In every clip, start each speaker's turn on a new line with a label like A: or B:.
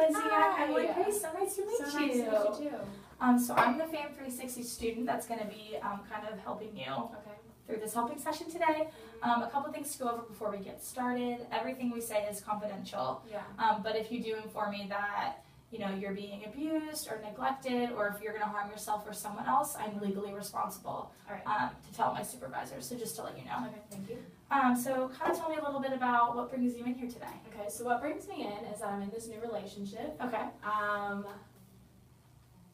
A: Lindsay.
B: Hi.
A: I'm Lindsay. So nice to meet you.
B: So nice to meet you too.
A: So I'm the FAM 360 student that's going to be kind of helping you through this helping session today. A couple things to go over before we get started. Everything we say is confidential. But if you do inform me that you're being abused or neglected, or if you're going to harm yourself or someone else, I'm legally responsible to tell my supervisors. So just to let you know.
B: Okay, thank you.
A: So kind of tell me a little bit about what brings you in here today.
B: Okay, so what brings me in is that I'm in this new relationship.
A: Okay.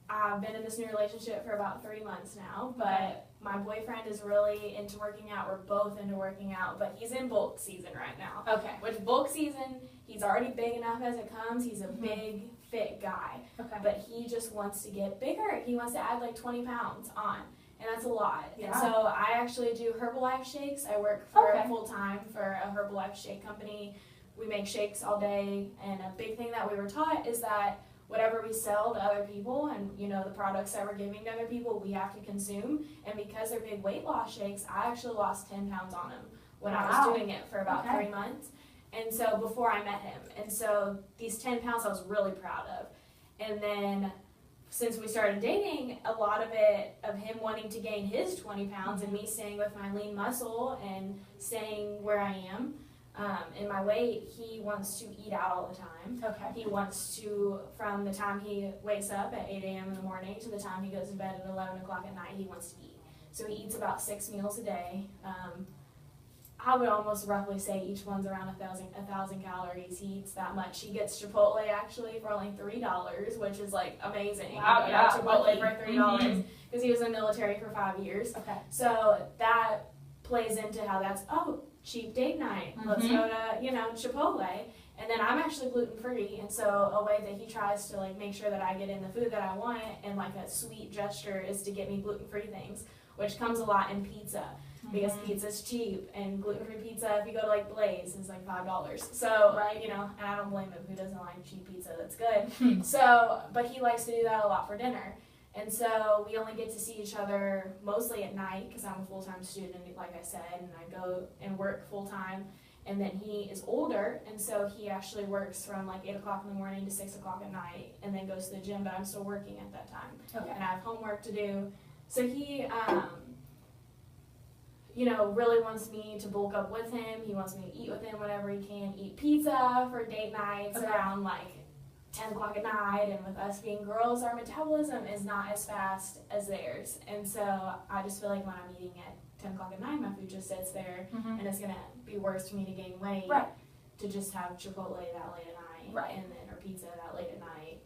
B: I've been in this new relationship for about 3 months now, but my boyfriend is really into working out. We're both into working out, but he's in bulk season right now.
A: Okay.
B: Which bulk season, he's already big enough as it comes. He's a big, fit guy.
A: Okay.
B: But he just wants to get bigger. He wants to add like 20 pounds on. And that's a lot.
A: Yeah.
B: And so I actually do Herbalife shakes. I work for full-time for a Herbalife shake company. We make shakes all day. And a big thing that we were taught is that whatever we sell to other people and, the products that we're giving to other people, we have to consume. And because they're big weight loss shakes, I actually lost 10 pounds on them when I was doing it for about 3 months. And so before I met him. And so these 10 pounds I was really proud of. And then since we started dating, a lot of it, of him wanting to gain his 20 pounds and me staying with my lean muscle and staying where I am in my weight, he wants to eat out all the time.
A: Okay.
B: He wants to, from the time he wakes up at 8 a.m. in the morning to the time he goes to bed at 11 o'clock at night, he wants to eat. So he eats about 6 meals a day. I would almost roughly say each one's around 1,000 calories. He eats that much. He gets Chipotle actually for only $3, which is like amazing.
A: Wow, yeah,
B: Chipotle for $3 because he was in the military for 5 years.
A: Okay.
B: So that plays into how that's cheap date night. Let's go to Chipotle. And then I'm actually gluten free, and so a way that he tries to make sure that I get in the food that I want, and a sweet gesture, is to get me gluten free things, which comes a lot in pizza. Because pizza's cheap, and gluten-free pizza, if you go to Blaze, is $5. So, and I don't blame him. Who doesn't like cheap pizza that's good? So, but he likes to do that a lot for dinner. And so we only get to see each other mostly at night because I'm a full-time student, like I said, and I go and work full-time. And then he is older, and so he actually works from 8 o'clock in the morning to 6 o'clock at night, and then goes to the gym, but I'm still working at that time.
A: Okay.
B: And I have homework to do. So he, really wants me to bulk up with him. He wants me to eat with him whenever he can. Eat pizza for date nights around 10 o'clock at night. And with us being girls, our metabolism is not as fast as theirs. And so I just feel like when I'm eating at 10 o'clock at night, my food just sits there, and it's going to be worse for me to gain weight to just have Chipotle that late at night, and then or pizza that late at night,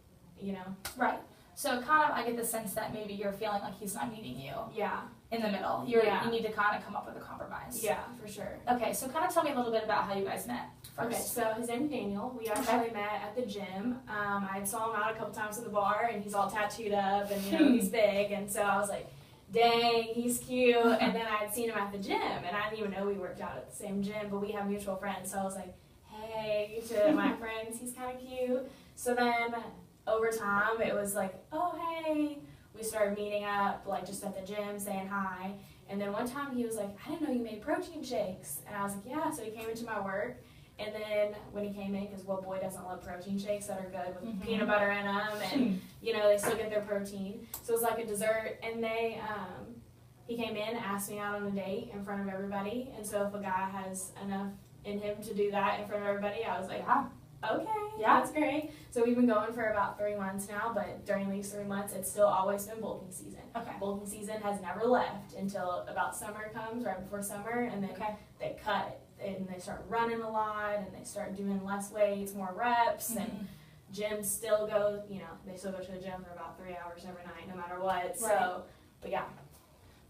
A: Right. So kind of, I get the sense that maybe you're feeling like he's not meeting you.
B: Yeah.
A: In the middle. You need to kind of come up with a compromise.
B: Yeah, for sure.
A: Okay, so kind of tell me a little bit about how you guys met first.
B: Okay, so his name's Daniel. We actually met at the gym. I saw him out a couple times at the bar, and he's all tattooed up, and he's big, and so I was like, dang, he's cute. And then I had seen him at the gym, and I didn't even know we worked out at the same gym, but we have mutual friends, so I was like, hey, to my friends, he's kind of cute. So then over time, it was like, oh, hey. We started meeting up, just at the gym, saying hi. And then one time he was like, I didn't know you made protein shakes. And I was like, yeah. So he came into my work. And then when he came in, because what boy doesn't love protein shakes that are good with peanut butter in them, and they still get their protein. So it was like a dessert. And he came in, asked me out on a date in front of everybody. And so if a guy has enough in him to do that in front of everybody, I was like, okay, that's great. So we've been going for about 3 months now, but during these 3 months, it's still always been bulking season.
A: Okay.
B: Bulking season has never left until about summer comes, right before summer, and then they cut it, and they start running a lot, and they start doing less weights, more reps, and gyms still go, they still go to the gym for about 3 hours every night, no matter what. So, but yeah.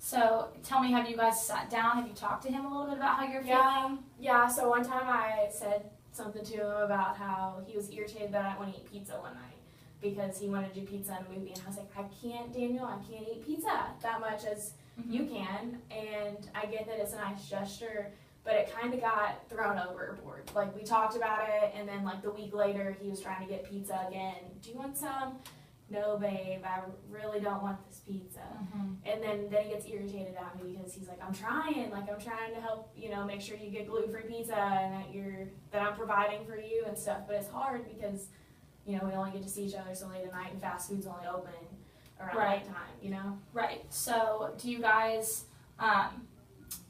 A: So tell me, have you guys sat down? Have you talked to him a little bit about how you're feeling?
B: Yeah, so one time I said something to him about how he was irritated that I didn't want to eat pizza one night because he wanted to do pizza in a movie, and I was like, I can't, Daniel, I can't eat pizza that much as you can, and I get that it's a nice gesture, but it kind of got thrown overboard. We talked about it, and then the week later he was trying to get pizza again. Do you want some? No, babe, I really don't want this pizza. And then he gets irritated at me because he's like, I'm trying to help, make sure you get gluten-free pizza and that I'm providing for you and stuff. But it's hard because you know, we only get to see each other so late at night, and fast food's only open around
A: Right.
B: nighttime, you know?
A: Right. So do you guys,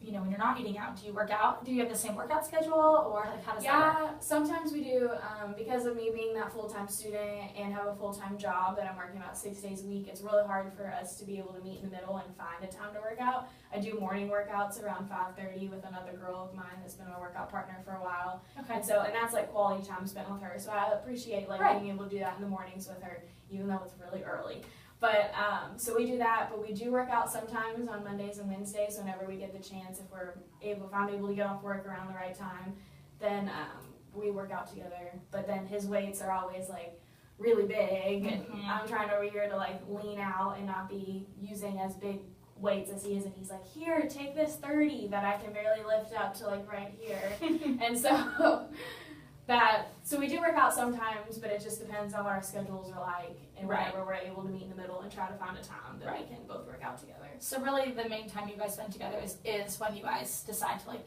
A: you know, when you're not eating out, do you work out? Do you have the same workout schedule, or like how does that work?
B: Yeah, sometimes we do. Because of me being that full-time student and have a full-time job that I'm working about 6 days a week, it's really hard for us to be able to meet in the middle and find a time to work out. I do morning workouts around 5:30 with another girl of mine that's been my workout partner for a while.
A: Okay.
B: And so, and that's like quality time spent with her. So I appreciate like
A: Right.
B: being able to do that in the mornings with her, even though it's really early. But so we do that, but we do work out sometimes on Mondays and Wednesdays whenever we get the chance. If I'm able to get off work around the right time, then we work out together. But then his weights are always like really big, and I'm trying over here to like lean out and not be using as big weights as he is, and he's like, here, take this 30 that I can barely lift up to like right here. And so so we do work out sometimes, but it just depends on what our schedules are like and whenever we're able to meet in the middle and try to find a time that we can both work out together.
A: So really the main time you guys spend together is when you guys decide to like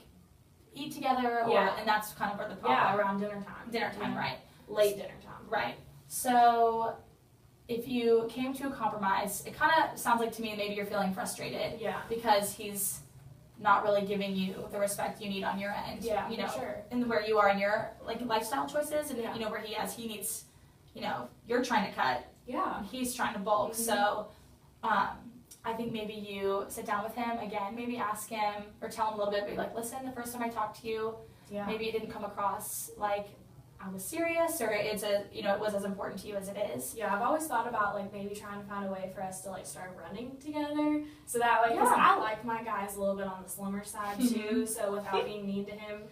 A: eat together, or and that's kind of where the problem.
B: Yeah, around dinner time.
A: Dinner time, right.
B: Late dinner time.
A: Right. So if you came to a compromise, it kind of sounds like to me maybe you're feeling frustrated.
B: Yeah.
A: Because he's not really giving you the respect you need on your end.
B: Yeah,
A: you know,
B: for sure.
A: and where you are in your like lifestyle choices, and you know where he needs, you know, you're trying to cut.
B: Yeah.
A: He's trying to bulk. So I think maybe you sit down with him again, maybe ask him or tell him a little bit, be like, listen, the first time I talked to you, maybe it didn't come across like I was serious, or it was as important to you as it is.
B: Yeah, I've always thought about like maybe trying to find a way for us to like start running together, so that way, because I like my guys a little bit on the slimmer side too. So without being mean to him,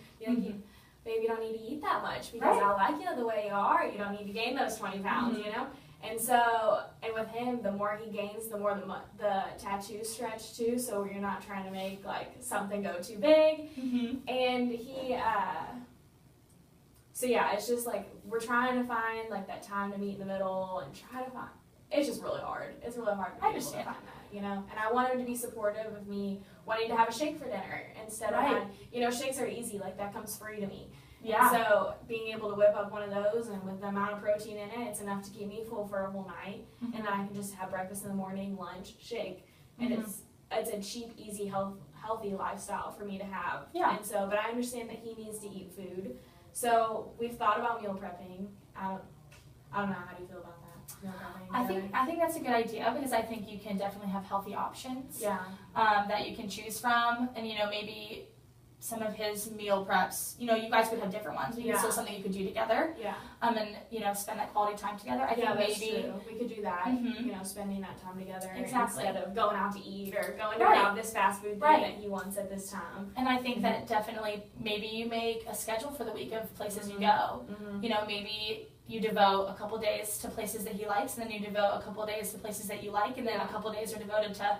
B: baby, you don't need to eat that much because I like you the way you are. You don't need to gain those 20 pounds, you know. And so, and with him, the more he gains, the more the tattoos stretch too. So you're not trying to make like something go too big. And he. So yeah, it's just like we're trying to find like that time to meet in the middle and try to find. It's just really hard. It's really hard to be able to find that, you know. And I want him to be supportive of me wanting to have a shake for dinner instead of you know, shakes are easy, like that comes free to me. Yeah. So being able to whip up one of those, and with the amount of protein in it, it's enough to keep me full for a whole night, and then I can just have breakfast in the morning, lunch, shake, and it's a cheap, easy, healthy lifestyle for me to have. Yeah. And so, but I understand that he needs to eat food. So we've thought about meal prepping. I don't know. How do you feel about that? Meal prepping.
A: I think that's a good idea, because I think you can definitely have healthy options. Yeah. That you can choose from, and you know, maybe some of his meal preps, you know, you guys could have different ones. Maybe it's still something you could do together. Yeah. And you know, spend that quality time together. I think maybe
B: true. We could do that. You know, spending that time together
A: exactly
B: instead of going out to eat or going to have this fast food thing that he wants at this time.
A: And I think that definitely maybe you make a schedule for the week of places you go. You know, maybe you devote a couple days to places that he likes, and then you devote a couple days to places that you like, and then a couple days are devoted to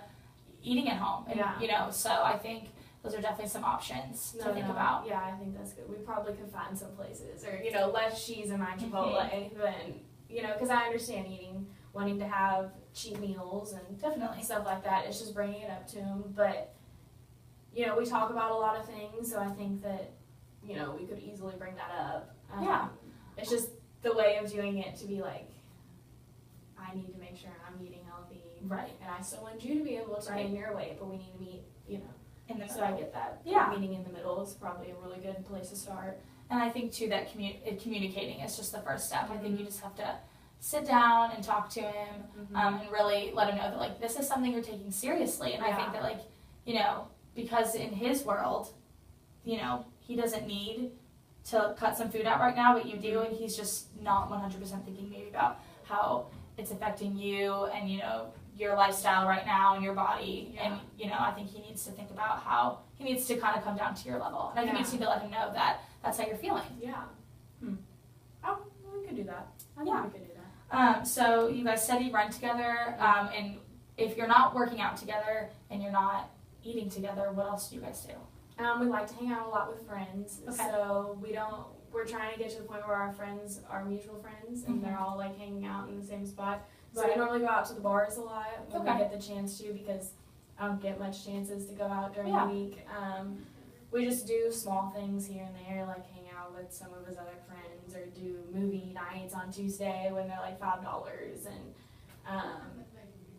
A: eating at home. And, you know, so I think those are definitely some options to think about.
B: Yeah, I think that's good. We probably could find some places, or, you know, less cheese in my Chipotle than, you know, because I understand wanting to have cheap meals and definitely stuff like that. It's just bringing it up to him. But, you know, we talk about a lot of things, so I think that, you know, we could easily bring that up. It's just the way of doing it to be like, I need to make sure I'm eating healthy. Right. And I still want you to be able to gain your weight, but we need to meet, you know. So I get that. Meeting in the middle is probably a really good place to start.
A: And I think too that communicating is just the first step. I think you just have to sit down and talk to him, and really let him know that like this is something you're taking seriously. And I think that like, you know, because in his world, you know, he doesn't need to cut some food out right now, but you do, and he's just not 100% thinking maybe about how it's affecting you and, you know, your lifestyle right now and your body. And, you know, I think he needs to think about how he needs to kind of come down to your level. And I think you just need to let him know that that's how you're feeling.
B: Yeah. Oh, we could do that. I think we could do that.
A: So you guys said you run together, and if you're not working out together and you're not eating together, what else do you guys do?
B: We like to hang out a lot with friends. So we're trying to get to the point where our friends are mutual friends, and they're all like hanging out in the same spot. So we normally go out to the bars a lot when we get the chance to, because I don't get much chances to go out during the week. We just do small things here and there, like hang out with some of his other friends games or do movie nights on Tuesday when they're like $5 and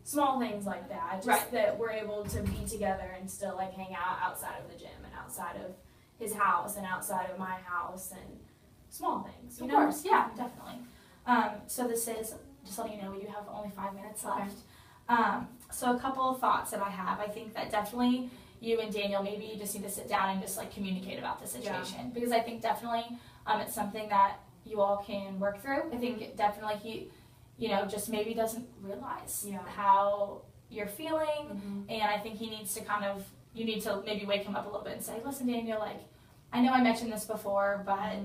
B: small things like that. Just that we're able to be together and still like hang out outside of the gym and outside of his house and outside of my house and small things.
A: Of course, yeah, definitely. So this is, just letting you know, we do have only 5 minutes left. So a couple of thoughts that I have. I think that definitely you and Daniel, maybe you just need to sit down and just like communicate about the situation. Because I think definitely it's something that you all can work through. I think definitely he, you know, just maybe doesn't realize how you're feeling. And I think he needs to kind of, you need to maybe wake him up a little bit and say, listen, Daniel, like, I know I mentioned this before, but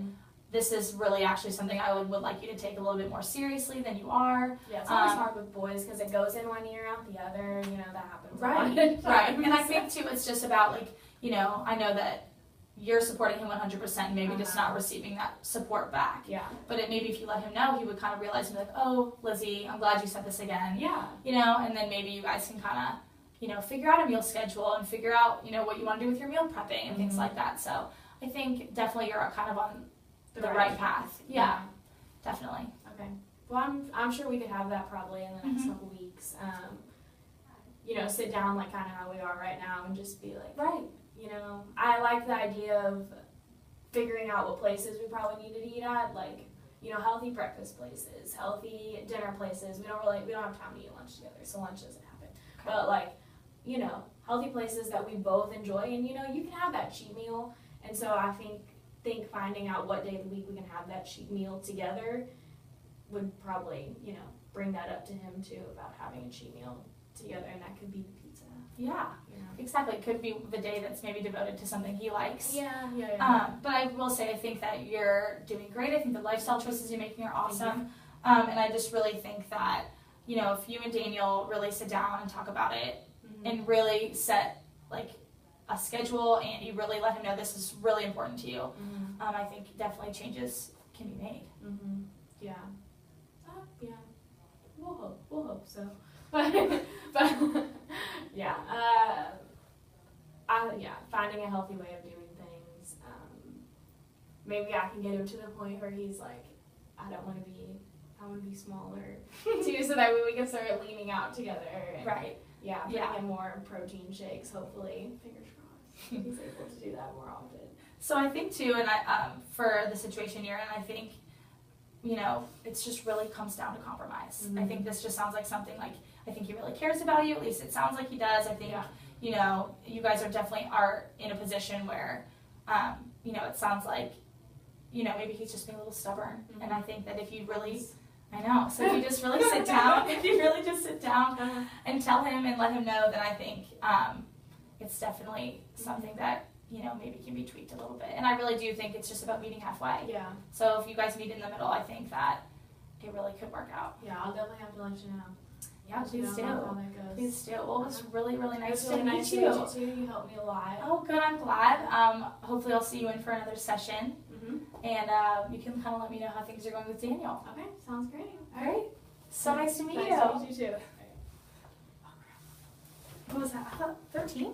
A: this is really actually something I would like you to take a little bit more seriously than you are.
B: Yeah, it's always hard with boys because it goes in one ear, out the other, you know, that happens.
A: Right. And I think, too, it's just about, like, you know, I know that you're supporting him 100% and maybe just not receiving that support back.
B: Yeah.
A: But maybe if you let him know, he would kind of realize and be like, oh, Lizzie, I'm glad you said this again.
B: Yeah.
A: You know, and then maybe you guys can kind of, you know, figure out a meal schedule and figure out, you know, what you want to do with your meal prepping and things like that. So I think definitely you're kind of on the right path. Yeah, definitely.
B: Okay. Well, I'm sure we could have that probably in the next couple weeks. You know, sit down like kind of how we are right now and just be like, you know, I like the idea of figuring out what places we probably need to eat at, like, you know, healthy breakfast places, healthy dinner places. We don't have time to eat lunch together, so lunch doesn't happen. Okay. But like, you know, healthy places that we both enjoy, and you know, you can have that cheat meal. And so I think finding out what day of the week we can have that cheat meal together would probably, you know, bring that up to him too about having a cheat meal together, and that could be the pizza.
A: Yeah,
B: you know?
A: Exactly. It could be the day that's maybe devoted to something he likes.
B: Yeah.
A: But I will say I think that you're doing great. I think the lifestyle choices you're making are awesome. And I just really think that, you know, if you and Daniel really sit down and talk about it and really set like a schedule and you really let him know this is really important to you, I think definitely changes can be made.
B: Yeah. Yeah. We'll hope so. But yeah. Finding a healthy way of doing things. Maybe I can get him to the point where he's like, I want to be smaller too, so that way we can start leaning out together. And, Yeah. Putting in more protein shakes, hopefully. Fingers crossed. He's able to do that more often.
A: So I think too, and for the situation you're in, I think, you know, it's just really comes down to compromise. I think this just sounds like something like, I think he really cares about you, at least it sounds like he does. I think, you know, you guys are in a position where, you know, it sounds like, you know, maybe he's just being a little stubborn. And I think that if you really, so if you just really sit down, and tell him and let him know, then I think it's definitely something that, you know, maybe can be tweaked a little bit. And I really do think it's just about meeting halfway.
B: Yeah.
A: So if you guys meet in the middle, I think that it really could work out.
B: Yeah, I'll definitely have to let you know.
A: Yeah, please do.
B: How that goes.
A: Please do. Well, it was really, really nice
B: to
A: meet you.
B: You helped me a lot.
A: Oh, good. I'm glad. Hopefully I'll see you in for another session. And you can kind of let me know how things are going with Daniel.
B: Okay, sounds great.
A: All right. So nice to meet you.
B: Nice to meet you too.
A: What was that? 13?